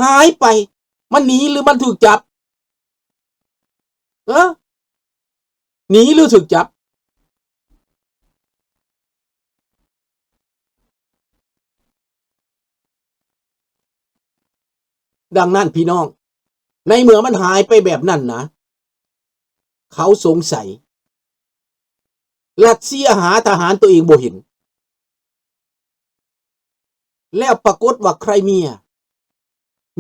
หายไปมันหนีหรือมันถูกจับหนีหรือถูกจับดังนั้นพี่น้องในเมื่อมันหายไปแบบนั้นนะเขาสงสัยรัสเซียหาทหารตัวเองบ่เห็นแล้วปรากฏว่าไครเมีย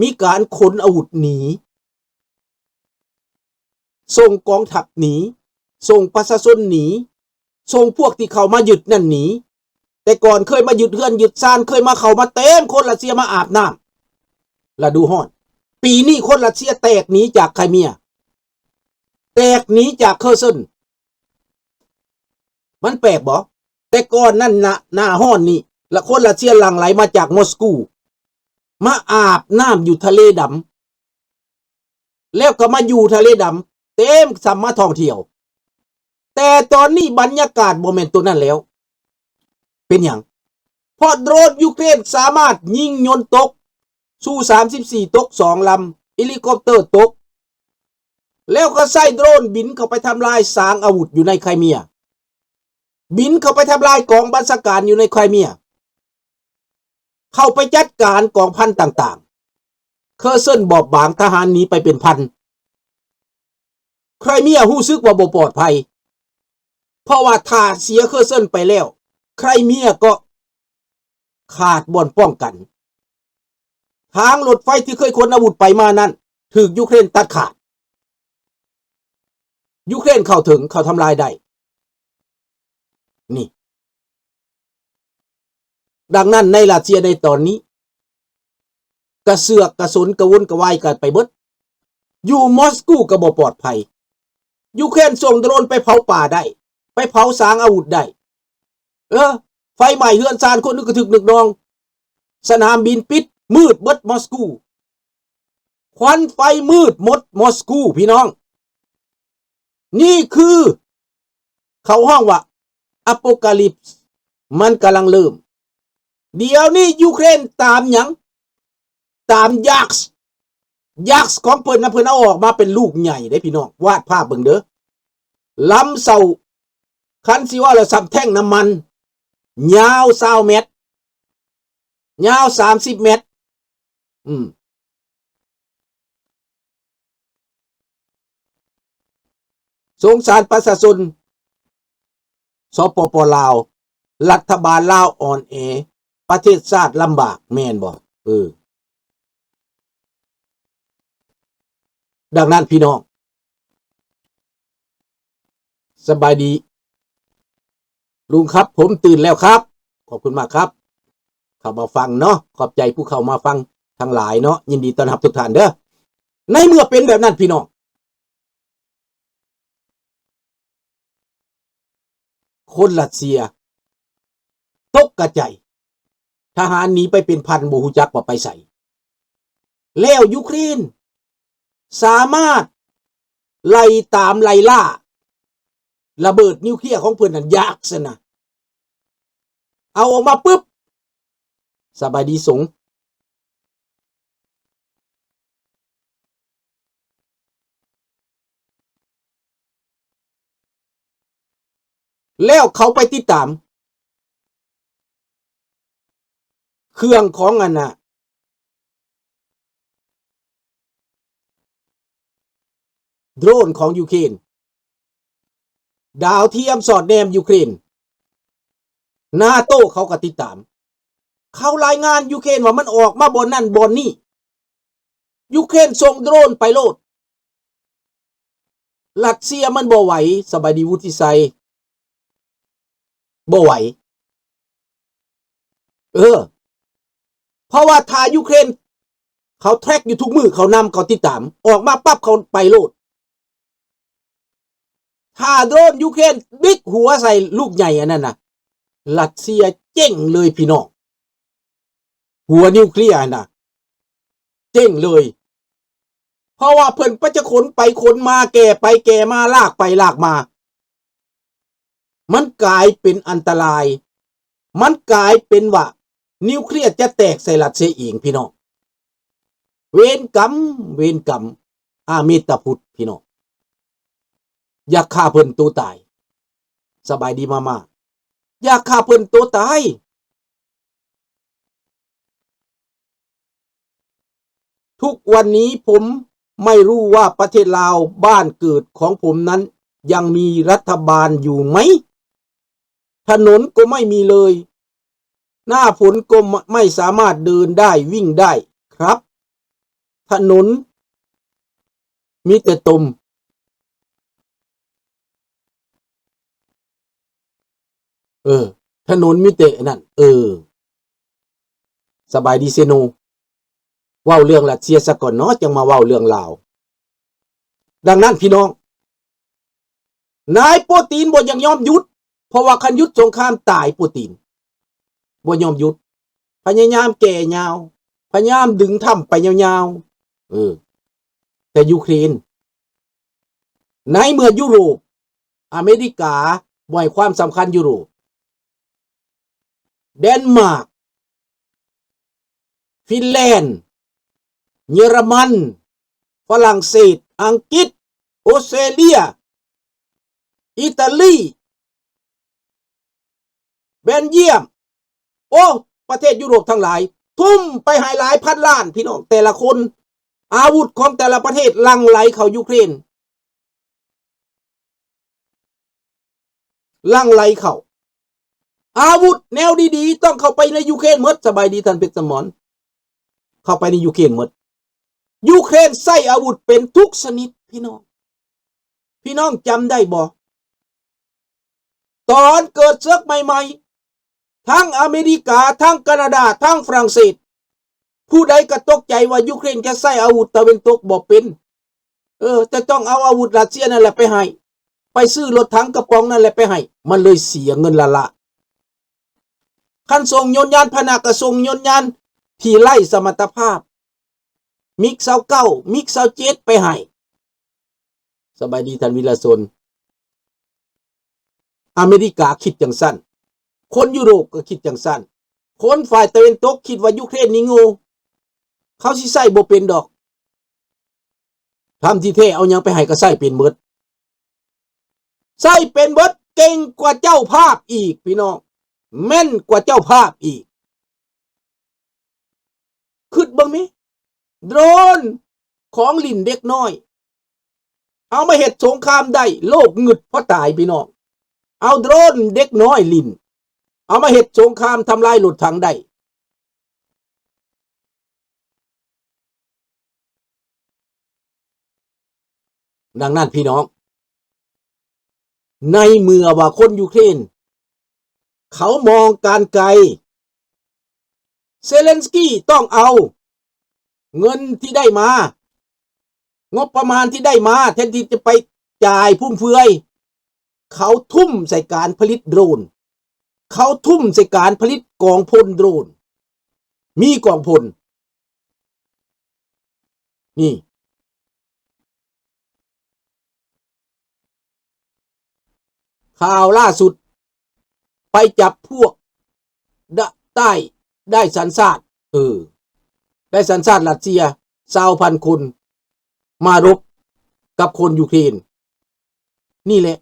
มีการขนอาวุธหนีส่งกองทัพหนีส่งประชาชนหนีส่งพวกที่เขามายึดนั่นหนีแต่ก่อนเคยมายึดเฮือนยึดซานเคยมาเขามาเต็มคนรัสเซียมาอาบน้ำละดูฮ้อนปีนี้คนรัสเซียแตกหนีจากไครเมียแตกหนีจากเคอร์เซนมันแปลกบ่แต่ก่อนนั่นนะหน้าฮ้อนนี่ละคนรัสเซียหลั่งไหลมาจากมอสโกมาอาบน้ำอยู่ทะเลดำแล้วก็มาอยู่ทะเลดำเต็มสัมมาท่องเที่ยวแต่ตอนนี้บรรยากาศโมเมนต์ตัวนั้นแล้วเป็นอย่างเพราะโดรนยูเครนสามารถยิงยนต์ตกสู้34ตก2 ลำเฮลิคอปเตอร์ตกแล้วก็ใส่โดรนบินเข้าไปทำลายสางอาวุธอยู่ในไครเมียบินเข้าไปทำลายกองบัญชาการอยู่ในไครเมียเข้าไปจัดการกองพันต่างๆเคอร์เซนบอบบางทหารหนีไปเป็นพันไครเมียรู้สึกว่าบ่ปลอดภัยเพราะว่าถ้าเสียเคอร์เซนไปแล้วไครเมียก็ขาดบ่อนป้องกันทางรถไฟที่เคยขนอาวุธไปมานั้นถูกยูเครนตัดขาดยูเครนเข้าถึงเขาทำลายได้นี่ดังนั้นในรัสเซียในตอนนี้กระเสือกกระสุนกระวนกระวายกันไปเบิดอยู่มอสโกก็บ่ปลอดภัยยูเครนส่งโดรนไปเผาป่าได้ไปเผาสางอาวุธได้ไฟใหม่เฮือนซานคนนึกกระถึกนึกนองสนามบินปิดมืดเบิดมอสโกควันไฟมืดหมดมอสโกพี่น้องนี่คือเขาห้องว่าอโปคาลิปส์มันกำลังเริ่มเดี๋ยวนี้ยูเครนตามหยังตามยักษ์ของเพิ่นนะเพิ่นเอาออกมาเป็นลูกใหญ่ได้พี่น้องวาดภาพเบิ่งเด้อลำเสาคันสิว่าแล้วสับแท่งน้ำมันยาว20 เมตรยาว30 เมตรสงสารประชาชนสปป.ลาวรัฐบาลลาวอ่อนแอประเทศชาติลำบากแม่นบ่ดังนั้นพี่น้องสบายดีลุงครับผมตื่นแล้วครับขอบคุณมากครับเข้ามาฟังเนาะขอบใจผู้เข้ามาฟังทั้งหลายเนาะยินดีต้อนรับทุกท่านเด้อในเมื่อเป็นแบบนั้นพี่น้องคนรัสเซียตกกระจายทหารหนีไปเป็นพันบ่ฮู้จักว่าไปไสแล้วยูเครนสามารถไล่ตามไล่ล่าระเบิดนิวเคลียร์ของเพิ่นนั่นยากซะนะเอาออกมาปุ๊บสบายดีสงแล้วเขาไปติดตามเครื่องของอันน่ะโดรนของยูเครนดาวเทียมสอดแนมยูเครนนาโต้เขาก็ติดตามเขารายงานยูเครนว่ามันออกมาบนนั่นบนนี่ยูเครนส่งโดรนไปโลดรัสเซียมันบ่ไหวสบายดีวุฒิไซบ่ไหวเพราะว่าถ้ายูเครนเขาแทร็กอยู่ทุกมือเขานำเขาติดตามออกมาปั๊บเขาไปโลดถ้าโดรนยูเครนบิ๊กหัวใส่ลูกใหญ่อันนั้นน่ะรัสเซียเจ๊งเลยพี่น้องหัวนิวเคลียร์น่ะเจ๊งเลยเพราะว่าเพิ่นก็จะขนไปขนมาแก่ไปแก่มาลากไปลากมามันกลายเป็นอันตรายมันกลายเป็นว่านิวเคลียร์จะแตกใส่รัสเซียเองพี่น้อง เวรกรรมเวรกรรมอาเมตตาพุทธพี่น้องอยากฆ่าเพิ่นตัวตายสบายดีมาอยากฆ่าเพิ่นตัวตายทุกวันนี้ผมไม่รู้ว่าประเทศลาวบ้านเกิดของผมนั้นยังมีรัฐบาลอยู่ไหมถนนก็ไม่มีเลยหน้าฝนก็ไม่สามารถเดินได้วิ่งได้ครับถนนมีแต่ตมถนนมีแต่นั่นสบายดีเซโนเว้าเรื่องรัสเซียซะก่อนเนาะจังมาเว้าเรื่องลาวดังนั้นพี่น้องนายปูตินบ่ยังยอมหยุดเพราะว่าคันหยุดสงครามตายปูตินบ่ยอมหยุดพยายามแก่ยาวพยายามดึงถ้ำไปยาวๆแต่ยูเครนในเมื่อยุโรปอเมริกาบ่ให้ความสำคัญยุโรปเดนมาร์กฟินแลนด์เยอรมันฝรั่งเศสอังกฤษออสเตรเลียอิตาลีเบลเยียมโอ้ประเทศยุโรปทั้งหลายทุ่มไปให้หลายพันล้านพี่น้องแต่ละคนอาวุธของแต่ละประเทศหลั่งไหลเข้ายูเครนหลั่งไหลเข้าอาวุธแนวดีๆต้องเข้าไปในยูเครนหมดสบายดีท่านเพชรสมรเข้าไปในยูเครนหมดยูเครนใส่อาวุธเป็นทุกชนิดพี่น้องจำได้บ่ตอนเกิดศึกใหม่ๆทั้งอเมริกาทั้งแคนาดาทั้งฝรั่งเศสผู้ใดก็ตกใจว่ายูเครนจะใส่อาวุธตะวันตกบ่เป็นจะต้องเอาอาวุธรัสเซียนั่นแหละไปให้ไปซื้อรถถังกระป๋องนั่นแหละไปให้มันเลยเสียเงินละคันส่งยนต์ยานพาหนะก็ส่งยนต์ยานที่ไล่สมรรถภาพมิก29มิก27ไปให้สบายดีท่านวิลาสนอเมริกาคิดจังสั้นคนยุโรปก็คิดจังสั้นคนฝ่ายตะวันตกคิดว่ายูเครนนี่โง่เขาสิใส่บ่เป็นดอกทำที่แท้เอายังไปให้ก็ใส่เป็นหมดใส่เป็นหมดเก่งกว่าเจ้าภาพอีกพี่น้องแม่นกว่าเจ้าภาพอีกคิดบ้างมั้ยโดรนของลิ่นเด็กน้อยเอามาเฮ็ดสงครามได้โลกงึดเพราะตายพี่น้องเอาโดรนเด็กน้อยลิ่นเอามาเฮ็ดสงครามทำลายรถถังได้ดังนั้นพี่น้องในเมื่อว่าคนยูเครนเขามองการไกลเซเลนสกี้ต้องเอาเงินที่ได้มางบประมาณที่ได้มาแทนที่จะไปจ่ายฟุ่มเฟือยเขาทุ่มใส่การผลิตโดรนเขาทุ่มใส่การผลิตกองพลโดรนมีกองพลนี่ข่าวล่าสุดไปจับพวกใต้ได้สัญชาติได้สัญชาติรัสเซีย20,000 คนมารบกับคนยูเครนนี่แหละ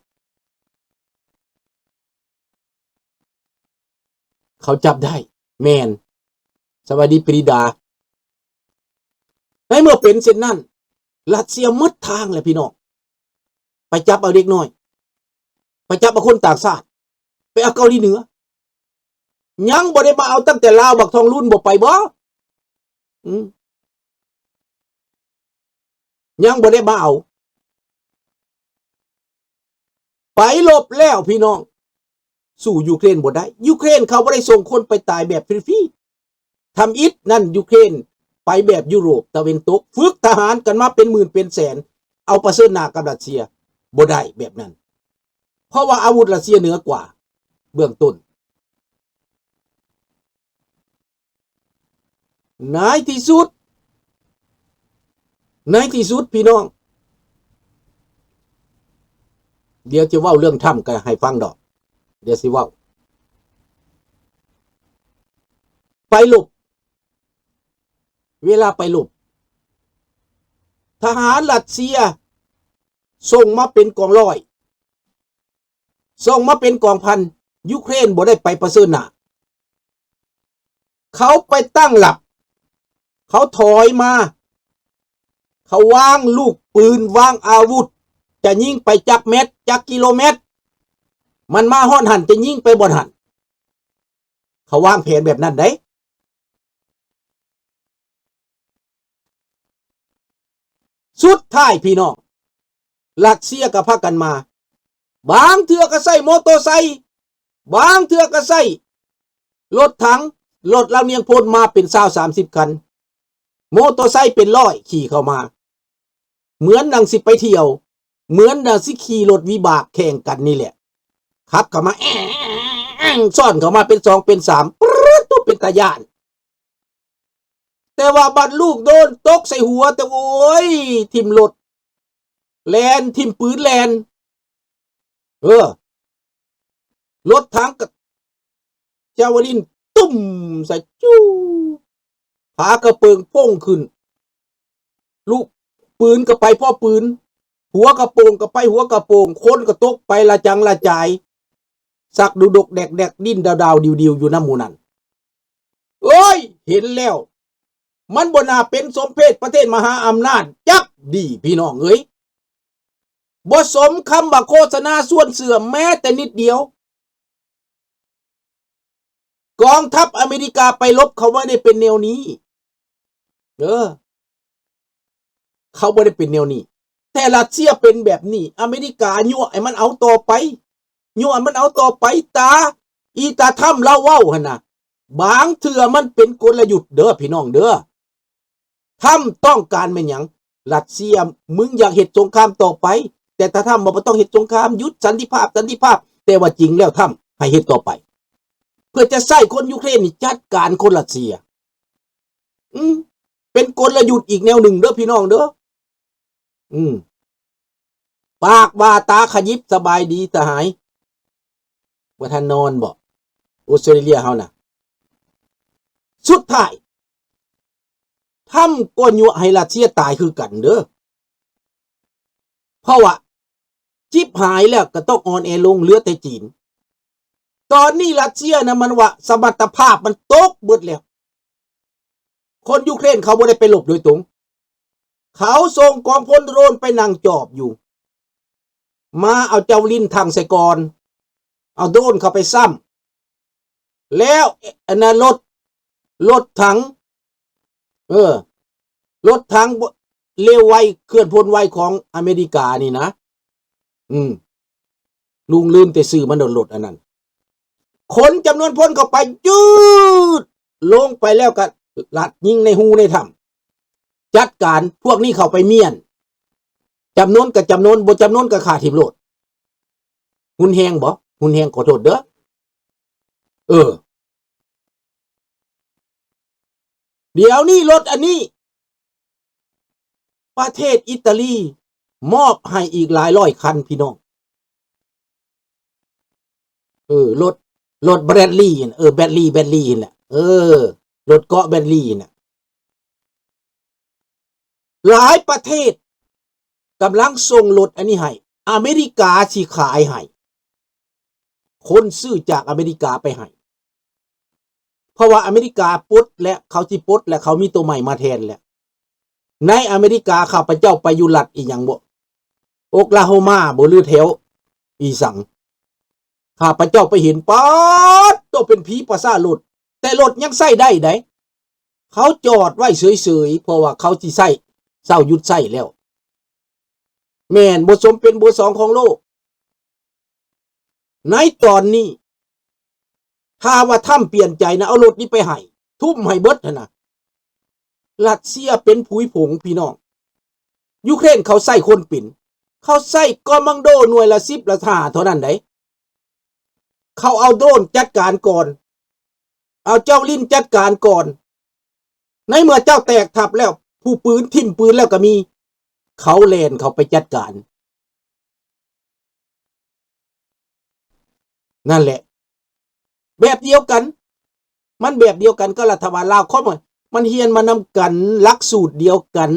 เขาจับได้แมนสวัสดีปรีดาในเมื่อเป็นเช่นนั้นรัสเซียมัดทางเลยพี่น้องไปจับเอาเด็กน้อยไปจับเอาคนต่างชาติไปเอาเกาหลีเหนือยังบ่ได้มาเอาตั้งแต่ลาวบักทองรุ่นบ่ไปบ่ยังบ่ได้มาเอาไปลบแล้วพี่น้องสู่ยูเครนบ่ได้ยูเครนเขาบ่ได้ส่งคนไปตายแบบฟรีๆทำอิฐนั่นยูเครนไปแบบยุโรปตะวันตกฝึกทหารกันมาเป็นหมื่นเป็นแสนเอาประเสริฐหน้ากับรัสเซียบ่ได้แบบนั้นเพราะว่าอาวุธรัสเซียเหนือกว่าเบื้องต้นในที่สุดพี่น้องเดี๋ยวจะเว้าเรื่องถ้ำกันให้ฟังดอกเดี๋ยวสิเว้าไปหลบเวลาไปหลบ ทหารรัสเซียส่งมาเป็นกองร้อยส่งมาเป็นกองพันยูเครนบ่ได้ไปประเสริฐหน้าเขาไปตั้งหลักเขาถอยมาเขาวางลูกปืนวางอาวุธจะยิงไปจักเม็ดจักกิโลเมตรมันมาฮ้อนหันจะยิงไปบ่หันเขาวางแผนแบบนั้นได้สุดท้ายพี่น้องรัสเซียก็พากันมาบางเทื่อก็ใส่มอเตอร์ไซค์บางเทื่อก็ใส่รถถังรถลำเลียงพลมาเป็น20-30 คันมอเตอร์ไซค์เป็นร้อยขี่เข้ามาเหมือนดังสิไปเที่ยวเหมือนดังสิขี่รถวิบากแข่งกันนี่แหละขับเข้ามาซ่อนเข้ามาเป็น2เป็น3ตุ๊บเป็นตาย่านแต่ว่าบัดลูกโดนตกใส่หัวแต่โอ้ยทิ่มรถแลนทิ่มปืนแลนรถถังกับจาวลินตุ้มใส่จู้ผากระเปิงโป้งขึ้นลูกปืนก็ไปพ่อปืนหัวกระโปงก็ไปหัวกระโปงคนก็ตกไปละจังละจายสักดูดกแดกแดกดิ้นดาวดิวอยู่น้ำหมูนั่นเอ้ยเห็นแล้วมันบ่น่าเป็นสมเพศประเทศมหาอำนาจจักดีพี่น้องเอ้ยบ่สมคำว่าโฆษณาส่วนเสื่อมแม้แต่นิดเดียวกองทัพอเมริกาไปลบเขาไม่ได้เป็นแนวนี้เขาไม่ได้เป็นแนวนี้แต่รัสเซียเป็นแบบนี้อเมริกายั่วไอ้มันเอาต่อไปยั่วมันเอาต่อไปอีตาถ้ำเล่าเว้าหั่นน่ะบางเถื่อมันเป็นกลยุทธ์เด้อพี่น้องเด้อถ้ำต้องการแม่นหยังรัสเซียมึงอยากเฮ็ดสงครามต่อไปแต่ถ้าถ้ำบ่ต้องเฮ็ดสงครามหยุดสันติภาพแต่ว่าจริงแล้วถ้ำให้เฮ็ดต่อไปเพื่อจะใส่คนยูเครนนี่จัดการคนรัสเซียเป็นกลยุทธ์อีกแนวหนึ่งเด้อพี่น้องเด้อปากว่าตาขยิบสบายดีสหายว่าท่านนอนบ่ออสเตรเลียเฮาน่ะสุดท้ายทำก็ยั่วให้รัสเซียตายคือกันเด้อเพราะว่าชิบหายแล้วก็ต้องออนแอลงเหลือแต่จีนตอนนี้รัสเซียนะมันว่าสมรรถภาพมันตกเบิดแล้วคนยูเครนเขาบ่ได้ไปหลบโดยตรงเขาส่งกองพลโดรนไปนั่งจอบอยู่มาเอาเจ้าลินทางใส่ก่อนเอาโดรนเข้าไปซ้ำแล้วอันนั้นรถถังรถถังเร็วไวเคลื่อนพลไวของอเมริกานี่นะลุงลืมแต่ซื้อมันโดนรถอันนั้นคนจำนวนพลเข้าไปยืดลงไปแล้วก็ลัดยิงในหูในถ้ำจัดการพวกนี้เข้าไปเมียนจำนวนกับจำนวนบ่จำนวนกับขาทิมโลดหุ่นแหงบ่หุ่นแหงขอโทษเด้อเดี๋ยวนี้รถอันนี้ประเทศอิตาลีมอบให้อีกหลายร้อยคันพี่น้องรถแบรดลีย์แบดลีย์น่ะรถเกาะแบดลีย์น่ะหลายประเทศกำลังส่งรถอันนี้ให้อเมริกาสิขายให้คนซื้อจากอเมริกาไปให้เพราะว่าอเมริกาปลดและเขาสิปลดและเขามีตัวใหม่มาแทนแล้วในอเมริกาข้าพเจ้าไปอยู่รัฐอีหยังบ่โอคลาโฮมาบ่หรือแถวอีสังข้าพเจ้าไปเห็นป๊อดตัวเป็นผีประสาทรถแต่รถยังใช้ได้ไดเขาจอดไว้เฉยๆเพราะว่าเขาสิใช้เศร้าหยุดใช้แล้วแม่นบ่สมเป็นเบอร์2ของโลกในตอนนี้ถ้าว่าถ้ำเปลี่ยนใจนะเอารถนี้ไปให้ทุ่มให้เบิดนะรัสเซียเป็นผุยผงพี่น้องยูเครนเขาใส่คนปิ่นเขาใส่กอมมังโดหน่วยละ10ละ5เท่านั้นได้เขาเอาโดรนจัดการก่อนเอาเจ้าลิ้นจัดการก่อนในเมื่อเจ้าแตกทับแล้วผู้ปืนทิ่มปืนแล้วก็มีเขาแล่นเขาไปจัดการนั่นแหละแบบเดียวกันมันแบบเดียวกันก็รัฐบาลลาวเขามันเฮียนมานำกันหลักสูตรเดียวกัน